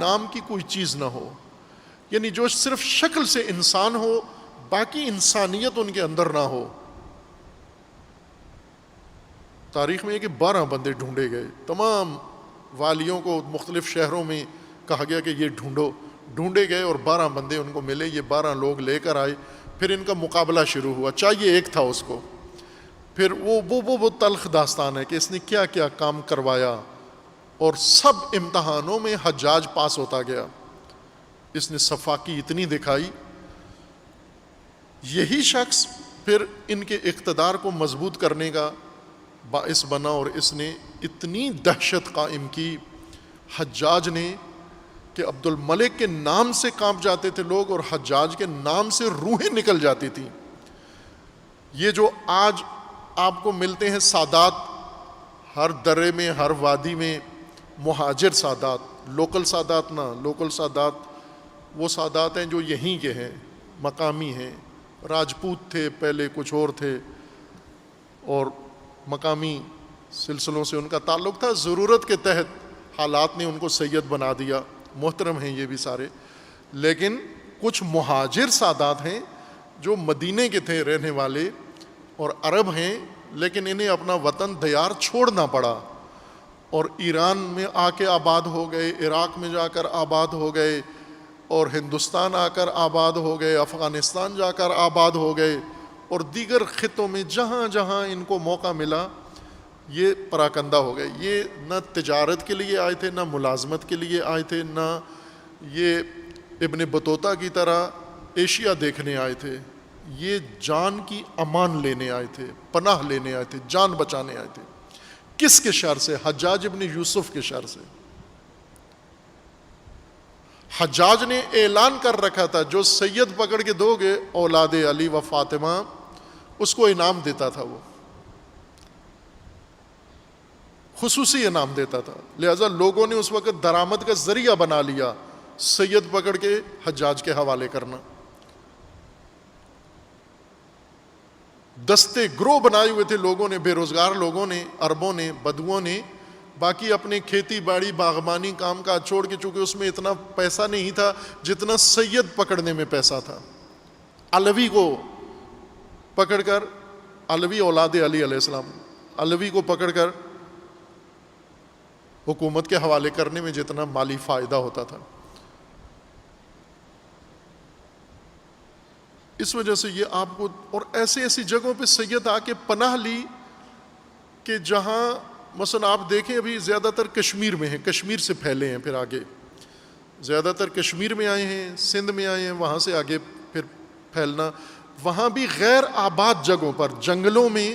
نام کی کوئی چیز نہ ہو، یعنی جو صرف شکل سے انسان ہو، باقی انسانیت ان کے اندر نہ ہو۔ تاریخ میں یہ کہ 12 بندے ڈھونڈے گئے، تمام والیوں کو مختلف شہروں میں کہا گیا کہ یہ ڈھونڈے گئے اور 12 بندے ان کو ملے، یہ 12 لوگ لے کر آئے، پھر ان کا مقابلہ شروع ہوا، چاہیے ایک تھا اس کو، پھر وہ تلخ داستان ہے کہ اس نے کیا کیا کام کروایا، اور سب امتحانوں میں حجاج پاس ہوتا گیا۔ اس نے صفاقی اتنی دکھائی، یہی شخص پھر ان کے اقتدار کو مضبوط کرنے کا باعث بنا، اور اس نے اتنی دہشت قائم کی حجاج نے کہ عبد الملک کے نام سے کانپ جاتے تھے لوگ، اور حجاج کے نام سے روحیں نکل جاتی تھیں۔ یہ جو آج آپ کو ملتے ہیں سادات، ہر درے میں، ہر وادی میں مہاجر سادات، لوکل سادات نہ، لوکل سادات وہ سادات ہیں جو یہیں کے ہیں، مقامی ہیں، راجپوت تھے پہلے، کچھ اور تھے، اور مقامی سلسلوں سے ان کا تعلق تھا، ضرورت کے تحت حالات نے ان کو سید بنا دیا، محترم ہیں یہ بھی سارے۔ لیکن کچھ مہاجر سادات ہیں جو مدینے کے تھے رہنے والے اور عرب ہیں، لیکن انہیں اپنا وطن دیار چھوڑنا پڑا، اور ایران میں آ کے آباد ہو گئے، عراق میں جا کر آباد ہو گئے، اور ہندوستان آ کر آباد ہو گئے، افغانستان جا کر آباد ہو گئے، اور دیگر خطوں میں جہاں جہاں ان کو موقع ملا یہ پراکندہ ہو گئے۔ یہ نہ تجارت کے لیے آئے تھے، نہ ملازمت کے لیے آئے تھے، نہ یہ ابن بطوطہ کی طرح ایشیا دیکھنے آئے تھے، یہ جان کی امان لینے آئے تھے، پناہ لینے آئے تھے، جان بچانے آئے تھے۔ کس کے شر سے؟ حجاج ابن یوسف کے شر سے۔ حجاج نے اعلان کر رکھا تھا جو سید پکڑ کے دو گے اولاد علی و فاطمہ، اس کو انعام دیتا تھا، وہ خصوصی انعام دیتا تھا، لہذا لوگوں نے اس وقت درآمد کا ذریعہ بنا لیا سید پکڑ کے حجاج کے حوالے کرنا۔ دستے گروہ بنائے ہوئے تھے لوگوں نے، بے روزگار لوگوں نے، عربوں نے، بدوؤں نے، باقی اپنے کھیتی باڑی باغبانی کام کاج چھوڑ کے، چونکہ اس میں اتنا پیسہ نہیں تھا جتنا سید پکڑنے میں پیسہ تھا۔ علوی کو پکڑ کر، علوی اولاد علی علیہ السلام، علوی کو پکڑ کر حکومت کے حوالے کرنے میں جتنا مالی فائدہ ہوتا تھا، اس وجہ سے یہ آپ کو، اور ایسی ایسی جگہوں پہ سید آ کے پناہ لی کہ جہاں مثلا آپ دیکھیں ابھی زیادہ تر کشمیر میں ہیں، کشمیر سے پھیلے ہیں، پھر آگے زیادہ تر کشمیر میں آئے ہیں، سندھ میں آئے ہیں، وہاں سے آگے پھر پھیلنا، وہاں بھی غیر آباد جگہوں پر، جنگلوں میں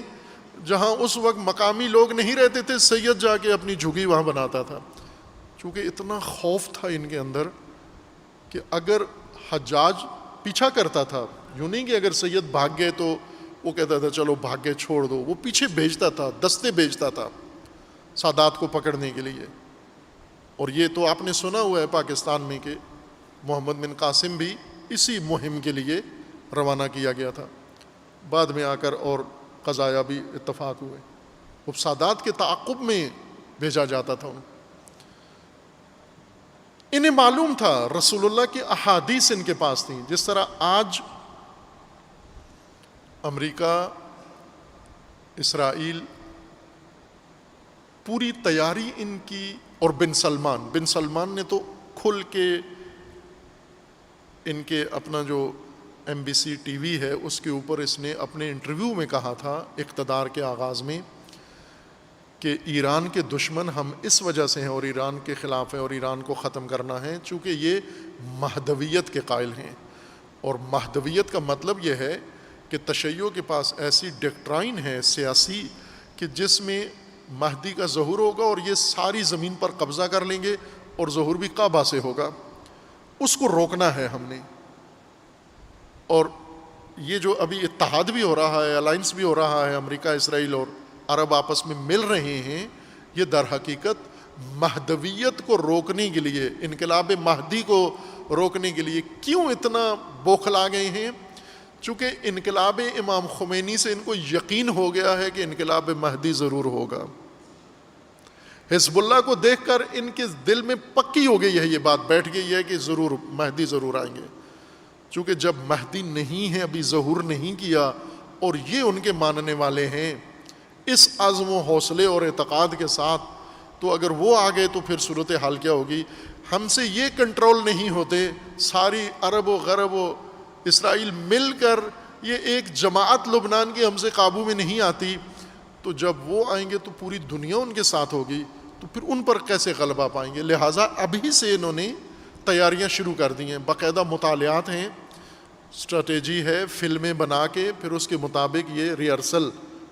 جہاں اس وقت مقامی لوگ نہیں رہتے تھے، سید جا کے اپنی جھگی وہاں بناتا تھا، چونکہ اتنا خوف تھا ان کے اندر کہ اگر حجاج پیچھا کرتا تھا، یوں نہیں کہ اگر سید بھاگ گئے تو وہ کہتا تھا چلو بھاگ گئے چھوڑ دو، وہ پیچھے بھیجتا تھا، دستے بھیجتا تھا سادات کو پکڑنے کے لیے۔ اور یہ تو آپ نے سنا ہوا ہے پاکستان میں کہ محمد بن قاسم بھی اسی مہم کے لیے روانہ کیا گیا تھا، بعد میں آ کر اور قضایا بھی اتفاق ہوئے، وہ سادات کے تعاقب میں بھیجا جاتا تھا انہیں معلوم تھا، رسول اللہ کی احادیث ان کے پاس تھیں۔ جس طرح آج امریکہ، اسرائیل، پوری تیاری ان کی، اور بن سلمان نے تو کھل کے ان کے اپنا جو M B C T V ہے اس کے اوپر اس نے اپنے انٹرویو میں کہا تھا اقتدار کے آغاز میں کہ ایران کے دشمن ہم اس وجہ سے ہیں اور ایران کے خلاف ہیں اور ایران کو ختم کرنا ہے چونکہ یہ مہدویت کے قائل ہیں، اور مہدویت کا مطلب یہ ہے کہ تشیع کے پاس ایسی ڈکٹرائن ہے سیاسی کہ جس میں مہدی کا ظہور ہوگا اور یہ ساری زمین پر قبضہ کر لیں گے، اور ظہور بھی کعبہ سے ہوگا، اس کو روکنا ہے ہم نے۔ اور یہ جو ابھی اتحاد بھی ہو رہا ہے، الائنس بھی ہو رہا ہے، امریکہ، اسرائیل اور عرب آپس میں مل رہے ہیں، یہ در حقیقت مہدویت کو روکنے کے لیے، انقلاب مہدی کو روکنے کے لیے۔ کیوں اتنا بوکھلا گئے ہیں؟ چونکہ انقلاب امام خمینی سے ان کو یقین ہو گیا ہے کہ انقلاب مہدی ضرور ہوگا، حزب اللہ کو دیکھ کر ان کے دل میں پکی ہو گئی ہے یہ بات، بیٹھ گئی ہے کہ ضرور مہدی ضرور آئیں گے. چونکہ جب مہدی نہیں ہے، ابھی ظہور نہیں کیا، اور یہ ان کے ماننے والے ہیں اس عزم و حوصلے اور اعتقاد کے ساتھ، تو اگر وہ آ گئے تو پھر صورتحال کیا ہوگی؟ ہم سے یہ کنٹرول نہیں ہوتے، ساری عرب و غرب و اسرائیل مل کر یہ ایک جماعت لبنان کی ہم سے قابو میں نہیں آتی، تو جب وہ آئیں گے تو پوری دنیا ان کے ساتھ ہوگی، تو پھر ان پر کیسے غلبہ پائیں گے؟ لہٰذا ابھی سے انہوں نے تیاریاں شروع کر دی ہیں، باقاعدہ مطالعات ہیں، اسٹریٹجی ہے، فلمیں بنا کے پھر اس کے مطابق یہ ریہرسل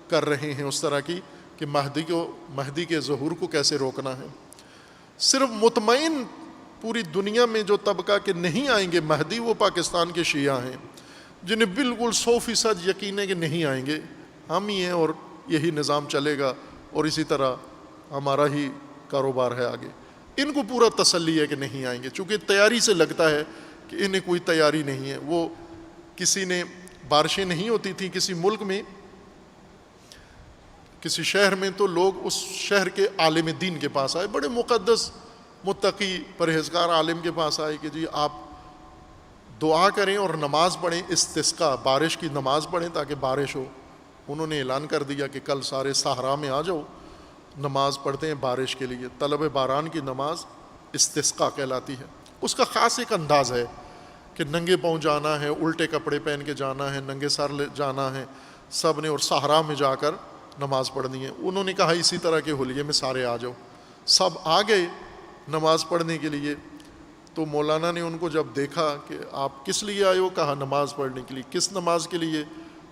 کر رہے ہیں اس طرح کی کہ مہدی کے ظہور کو کیسے روکنا ہے. صرف مطمئن پوری دنیا میں جو طبقہ کہ نہیں آئیں گے مہدی، وہ پاکستان کے شیعہ ہیں، جنہیں بالکل 100% یقین ہے کہ نہیں آئیں گے، ہم ہی ہیں اور یہی نظام چلے گا اور اسی طرح ہمارا ہی کاروبار ہے آگے. ان کو پورا تسلی ہے کہ نہیں آئیں گے، چونکہ تیاری سے لگتا ہے کہ انہیں کوئی تیاری نہیں ہے. وہ کسی نے بارشیں نہیں ہوتی تھیں کسی ملک میں، کسی شہر میں، تو لوگ اس شہر کے عالم دین کے پاس آئے، بڑے مقدس متقی پرہیزگار عالم کے پاس آئے کہ جی آپ دعا کریں اور نماز پڑھیں، استسقا بارش کی نماز پڑھیں تاکہ بارش ہو. انہوں نے اعلان کر دیا کہ کل سارے صحرا میں آ جاؤ، نماز پڑھتے ہیں بارش کے لیے. طلب باران کی نماز استسقا کہلاتی ہے. اس کا خاص ایک انداز ہے کہ ننگے پاؤں جانا ہے، الٹے کپڑے پہن کے جانا ہے، ننگے سر جانا ہے سب نے، اور صحرا میں جا کر نماز پڑھنی ہے. انہوں نے کہا اسی طرح کے حلیے میں سارے آ جاؤ. سب آ گئے نماز پڑھنے کے لیے. تو مولانا نے ان کو جب دیکھا کہ آپ کس لیے آئے ہو، کہا نماز پڑھنے کے لیے. کس نماز کے لیے؟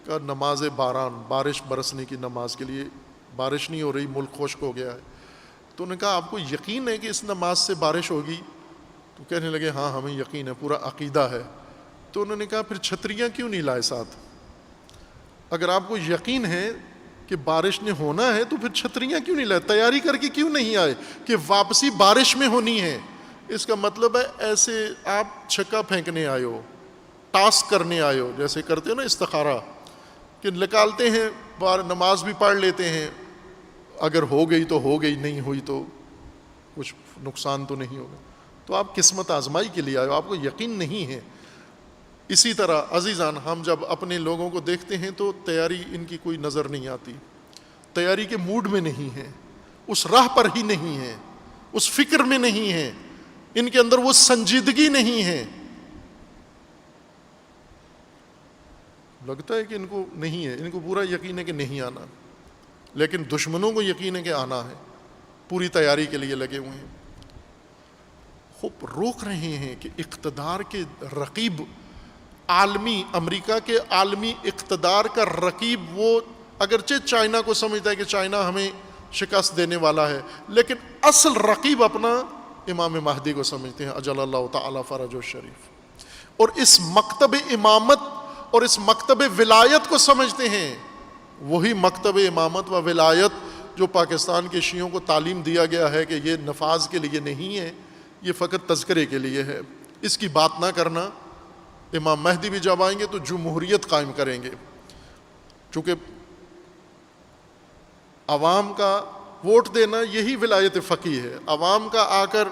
کہا نماز باران، بارش برسنے کی نماز کے لیے. بارش نہیں ہو رہی، ملک خشک ہو گیا ہے. تو انہوں نے کہا آپ کو یقین ہے کہ اس نماز سے بارش ہوگی؟ تو کہنے لگے ہاں ہمیں یقین ہے، پورا عقیدہ ہے. تو انہوں نے کہا پھر چھتریاں کیوں نہیں لائے ساتھ؟ اگر آپ کو یقین ہے کہ بارش نے ہونا ہے تو پھر چھتریاں کیوں نہیں لائے؟ تیاری کر کے کیوں نہیں آئے کہ واپسی بارش میں ہونی ہے؟ اس کا مطلب ہے ایسے آپ چھکا پھینکنے آئے ہو، ٹاسک کرنے آئے ہو، جیسے کرتے ہو نا استخارہ، کہ نکالتے ہیں نماز بھی پڑھ لیتے ہیں، اگر ہو گئی تو ہو گئی، نہیں ہوئی تو کچھ نقصان تو نہیں ہوگا. تو آپ قسمت آزمائی کے لیے آئے ہو، آپ کو یقین نہیں ہے. اسی طرح عزیزان، ہم جب اپنے لوگوں کو دیکھتے ہیں تو تیاری ان کی کوئی نظر نہیں آتی، تیاری کے موڈ میں نہیں ہے، اس راہ پر ہی نہیں ہے، اس فکر میں نہیں ہے، ان کے اندر وہ سنجیدگی نہیں ہے. لگتا ہے کہ ان کو نہیں ہے، ان کو پورا یقین ہے کہ نہیں آنا، لیکن دشمنوں کو یقین ہے کہ آنا ہے، پوری تیاری کے لیے لگے ہوئے ہیں. خوب روک رہے ہیں کہ اقتدار کے رقیب عالمی، امریکہ کے عالمی اقتدار کا رقیب، وہ اگرچہ چائنا کو سمجھتا ہے کہ چائنا ہمیں شکست دینے والا ہے، لیکن اصل رقیب اپنا امام مہدی کو سمجھتے ہیں اجل اللہ تعالی فرجہ الشریف، اور اس مکتب امامت اور اس مکتب ولایت کو سمجھتے ہیں. وہی مکتب امامت و ولایت جو پاکستان کے شیعوں کو تعلیم دیا گیا ہے کہ یہ نفاذ کے لیے نہیں ہے، یہ فقط تذکرے کے لیے ہے، اس کی بات نہ کرنا. امام مہدی بھی جب آئیں گے تو جمہوریت قائم کریں گے، چونکہ عوام کا ووٹ دینا یہی ولایت فقیہ ہے. عوام کا آ کر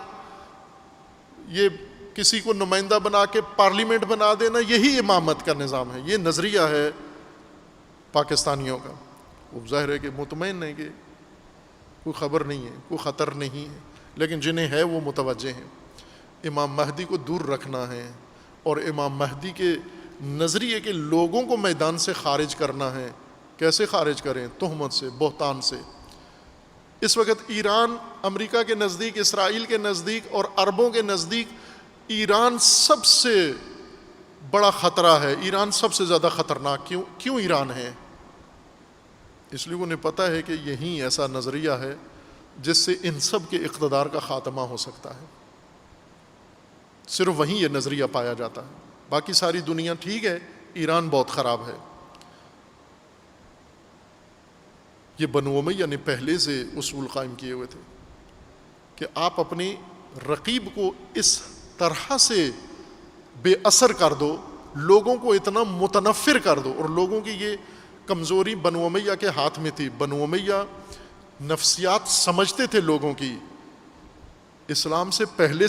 یہ کسی کو نمائندہ بنا کے پارلیمنٹ بنا دینا یہی امامت کا نظام ہے. یہ نظریہ ہے پاکستانیوں کا. وہ ظاہر ہے کہ مطمئن ہے کہ کوئی خبر نہیں ہے، کوئی خطر نہیں ہے، لیکن جنہیں ہے وہ متوجہ ہیں. امام مہدی کو دور رکھنا ہے اور امام مہدی کے نظریے کے لوگوں کو میدان سے خارج کرنا ہے. کیسے خارج کریں؟ تہمت سے، بہتان سے. اس وقت ایران امریکہ کے نزدیک، اسرائیل کے نزدیک اور عربوں کے نزدیک ایران سب سے بڑا خطرہ ہے. ایران سب سے زیادہ خطرناک. کیوں ایران ہے؟ اس لیے انہیں پتہ ہے کہ یہی ایسا نظریہ ہے جس سے ان سب کے اقتدار کا خاتمہ ہو سکتا ہے. صرف وہیں یہ نظریہ پایا جاتا ہے. باقی ساری دنیا ٹھیک ہے، ایران بہت خراب ہے. یہ بنو امیہ نے پہلے سے اصول قائم کیے ہوئے تھے کہ آپ اپنے رقیب کو اس طرح سے بے اثر کر دو، لوگوں کو اتنا متنفر کر دو. اور لوگوں کی یہ کمزوری بنو امیہ کے ہاتھ میں تھی. بنو امیہ نفسیات سمجھتے تھے لوگوں کی، اسلام سے پہلے سے